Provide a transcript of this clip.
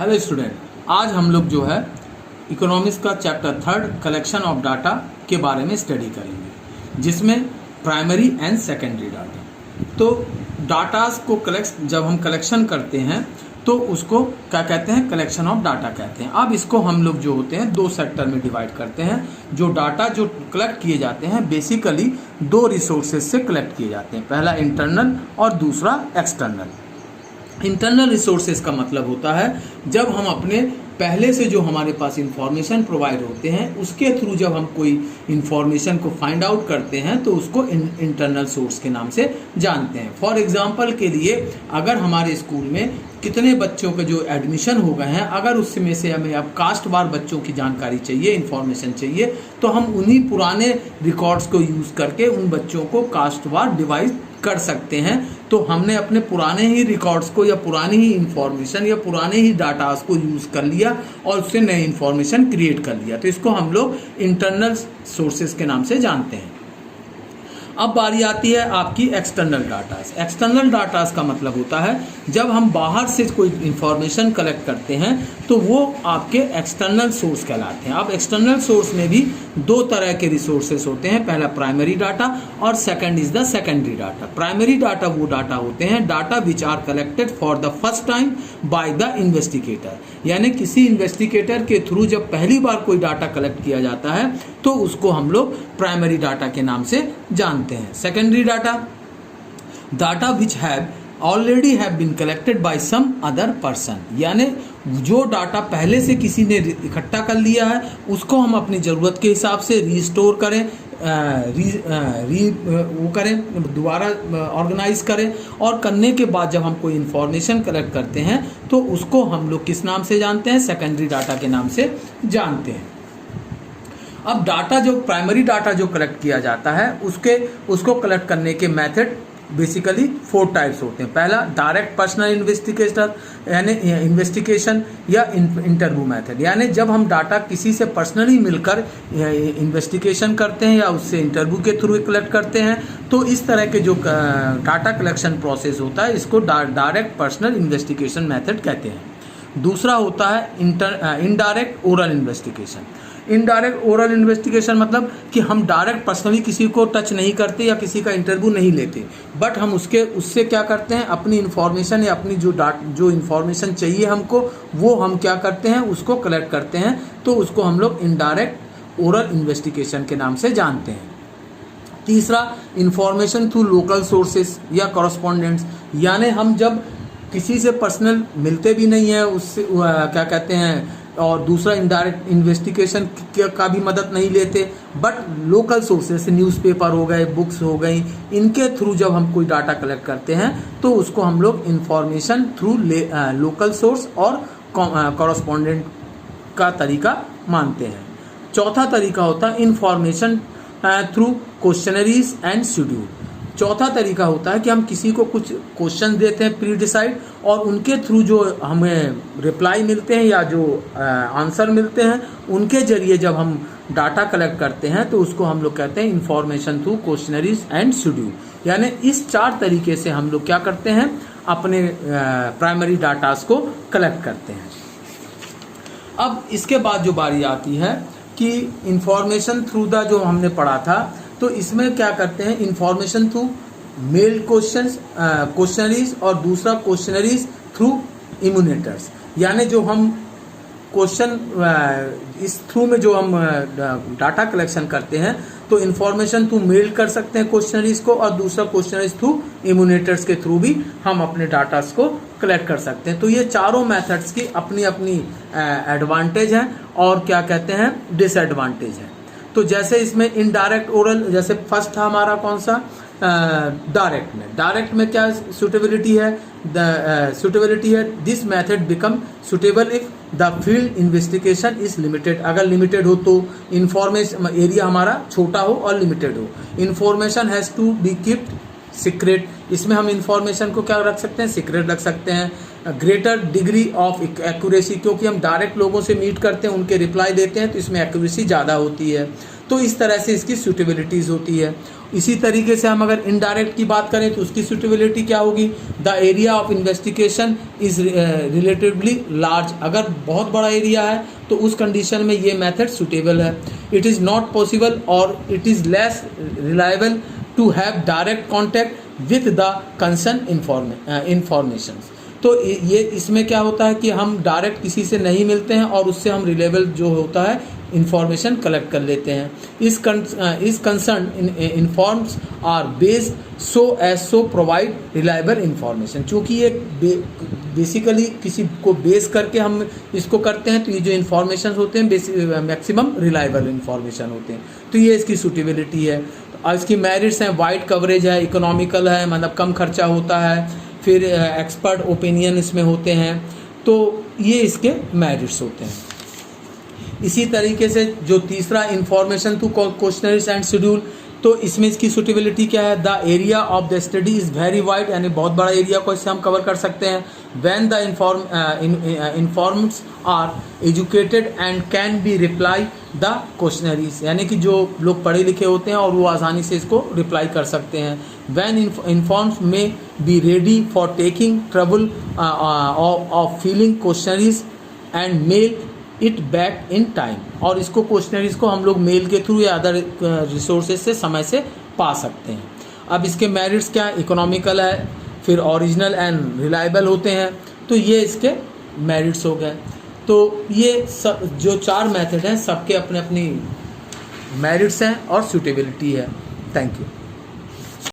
Hello student, आज हम लोग जो है इकोनॉमिक्स का चैप्टर 3 कलेक्शन ऑफ डाटा के बारे में स्टडी करेंगे, जिसमें प्राइमरी एंड सेकेंडरी डाटा। तो डाटास को जब हम कलेक्शन करते हैं तो उसको क्या कहते हैं, कलेक्शन ऑफ डाटा कहते हैं। अब इसको हम लोग जो होते हैं दो सेक्टर में डिवाइड करते हैं। जो डाटा जो कलेक्ट किए जाते हैं बेसिकली दो रिसोर्सेज से कलेक्ट किए जाते हैं, पहला इंटरनल और दूसरा एक्सटर्नल। इंटरनल रिसोर्सेज का मतलब होता है जब हम अपने पहले से जो हमारे पास इंफॉर्मेशन प्रोवाइड होते हैं उसके थ्रू जब हम कोई इंफॉर्मेशन को फाइंड आउट करते हैं तो उसको इंटरनल सोर्स के नाम से जानते हैं। फॉर एग्जांपल के लिए, अगर हमारे स्कूल में कितने बच्चों के जो एडमिशन हो गए हैं, अगर उसमें से हमें अब कास्ट वार बच्चों की जानकारी चाहिए, इंफॉर्मेशन चाहिए, तो हम उन्हीं पुराने रिकॉर्ड्स को यूज़ करके उन बच्चों को कास्ट वार डिवाइड कर सकते हैं। तो हमने अपने पुराने ही रिकॉर्ड्स को या पुरानी ही इंफॉर्मेशन या पुराने ही डाटास को यूज़ कर लिया और उससे नई इंफॉर्मेशन क्रिएट कर लिया। तो इसको हम लोग इंटरनल सोर्सेज के नाम से जानते हैं। अब बारी आती है आपकी एक्सटर्नल डाटास। एक्सटर्नल डाटास का मतलब होता है जब हम बाहर से कोई इंफॉर्मेशन कलेक्ट करते हैं तो वो आपके एक्सटर्नल सोर्स कहलाते हैं। अब एक्सटर्नल सोर्स में भी दो तरह के रिसोर्सेस होते हैं, पहला प्राइमरी डाटा और second is the secondary data. Primary data वो डाटा होते हैं data which are collected for the first time by the investigator, यानी किसी इन्वेस्टिगेटर के थ्रू जब पहली बार कोई डाटा कलेक्ट किया जाता है तो उसको हम लोग प्राइमरी डाटा के नाम से जानते हैं। Secondary data which have already have been collected by some other person, यानी जो डाटा पहले से किसी ने इकट्ठा कर लिया है उसको हम अपनी ज़रूरत के हिसाब से रीस्टोर करें, दोबारा ऑर्गेनाइज करें, और करने के बाद जब हम कोई इंफॉर्मेशन कलेक्ट करते हैं तो उसको हम लोग किस नाम से जानते हैं, सेकेंडरी डाटा के नाम से जानते हैं। अब डाटा जो प्राइमरी डाटा जो कलेक्ट किया जाता है उसको कलेक्ट करने के मेथड बेसिकली 4 टाइप्स होते हैं। पहला डायरेक्ट पर्सनल इन्वेस्टिगेशन यानी इन्वेस्टिगेशन या इंटरव्यू मेथड, यानी जब हम डाटा किसी से पर्सनली मिलकर इन्वेस्टिगेशन करते हैं या उससे इंटरव्यू के थ्रू कलेक्ट करते हैं, तो इस तरह के जो डाटा कलेक्शन प्रोसेस होता है इसको डायरेक्ट पर्सनल इन्वेस्टिगेशन मेथड कहते हैं। दूसरा होता है indirect oral investigation. Indirect oral investigation मतलब कि हम डायरेक्ट पर्सनली किसी को टच नहीं करते या किसी का इंटरव्यू नहीं लेते, बट हम उससे क्या करते हैं, अपनी इंफॉर्मेशन या अपनी जो इंफॉर्मेशन चाहिए हमको वो हम क्या करते हैं, उसको कलेक्ट करते हैं। तो उसको हम लोग इनडायरेक्ट ओरल इन्वेस्टिगेशन के नाम से जानते हैं। तीसरा, इंफॉर्मेशन थ्रू लोकल सोर्सेस या कॉरस्पॉन्डेंट्स, यानी हम जब किसी से पर्सनल मिलते भी नहीं है उससे क्या कहते हैं, और दूसरा इनडायरेक्ट इन्वेस्टिगेशन का भी मदद नहीं लेते, बट लोकल सोर्सेस न्यूज़पेपर हो गए, बुक्स हो गई, इनके थ्रू जब हम कोई डाटा कलेक्ट करते हैं तो उसको हम लोग इंफॉर्मेशन थ्रू लोकल सोर्स और कॉरस्पॉन्डेंट का तरीका मानते हैं। चौथा तरीका होता है information through questionnaires and schedule. चौथा तरीका होता है कि हम किसी को कुछ क्वेश्चन देते हैं प्री डिसाइड, और उनके थ्रू जो हमें रिप्लाई मिलते हैं या जो आंसर मिलते हैं उनके जरिए जब हम डाटा कलेक्ट करते हैं तो उसको हम लोग कहते हैं information through questionnaires and schedule. यानी इस 4 तरीके से हम लोग क्या करते हैं, अपने प्राइमरी डाटास को कलेक्ट करते हैं। अब इसके बाद जो बारी आती है कि इंफॉर्मेशन थ्रू द जो हमने पढ़ा था, तो इसमें क्या करते हैं, इंफॉर्मेशन थ्रू मेल क्वेश्चनरीज और दूसरा क्वेश्चनरीज थ्रू इम्यूनेटर्स, यानी जो हम क्वेश्चन इस थ्रू में जो हम डाटा कलेक्शन करते हैं तो इंफॉर्मेशन थ्रू मेल कर सकते हैं क्वेश्चनरीज को, और दूसरा क्वेश्चनरीज थ्रू इम्यूनेटर्स के थ्रू भी हम अपने डाटास को कलेक्ट कर सकते हैं। तो ये चारों मेथड्स की अपनी अपनी एडवांटेज हैं और क्या कहते हैं, डिसएडवांटेज है। तो जैसे इसमें इनडायरेक्ट ओरल, जैसे फर्स्ट था हमारा कौन सा, डायरेक्ट में क्या सुटेबिलिटी है, this method become suitable if the field investigation is limited. अगर लिमिटेड हो तो इंफॉर्मेशन एरिया हमारा छोटा हो और लिमिटेड हो। Information has to be keeped secret, इसमें हम इंफॉर्मेशन को क्या रख सकते हैं, सीक्रेट रख सकते हैं। ग्रेटर डिग्री ऑफ एक्यूरेसी, क्योंकि हम डायरेक्ट लोगों से मीट करते हैं, उनके रिप्लाई देते हैं तो इसमें एक्यूरेसी ज़्यादा होती है। तो इस तरह से इसकी सूटेबिलिटीज़ होती है। इसी तरीके से हम अगर इनडायरेक्ट की बात करें तो उसकी सूटेबिलिटी क्या होगी, the area of investigation is relatively large, अगर बहुत बड़ा एरिया है तो उस कंडीशन में ये मेथड सूटेबल है। इट इज़ नॉट पॉसिबल और it is less reliable to have direct contact with the concern information. तो ये इसमें क्या होता है कि हम डायरेक्ट किसी से नहीं मिलते हैं और उससे हम रिलेबल जो होता है इंफॉर्मेशन कलेक्ट कर लेते हैं। इस concern informs are based so as so provide reliable information. चूँकि ये बेसिकली किसी को बेस करके हम इसको करते हैं तो ये जो इन्फॉर्मेशन होते हैं मैक्सिमम रिलायबल इंफॉर्मेशन होते हैं। तो ये इसकी सूटेबिलिटी है। और इसकी मेरिट्स हैं, वाइड कवरेज है, इकोनॉमिकल है, मतलब कम खर्चा होता है, फिर एक्सपर्ट ओपिनियन इसमें होते हैं। तो ये इसके मेरिट्स होते हैं। इसी तरीके से जो तीसरा information to questionnaires and schedule, तो इसमें इसकी सूटेबिलिटी क्या है, the area of the study is very wide, यानी बहुत बड़ा एरिया को इससे हम कवर कर सकते हैं। When the informs are educated and can be reply the questionnaires, यानी कि जो लोग पढ़े लिखे होते हैं और वो आसानी से इसको रिप्लाई कर सकते हैं। When informs may be ready for taking trouble of filling questionnaires and mail it back in time, और इसको क्वेश्चनरीज को हम लोग मेल के थ्रू या अदर रिसोर्सेज से समय से पा सकते हैं। अब इसके मेरिट्स क्या है, इकोनॉमिकल है, फिर ओरिजिनल एंड रिलायबल होते हैं। तो ये इसके मेरिट्स हो गए। तो ये सब जो 4 मेथड हैं सबके अपने अपनी मेरिट्स हैं और सूटेबिलिटी है। Thank you.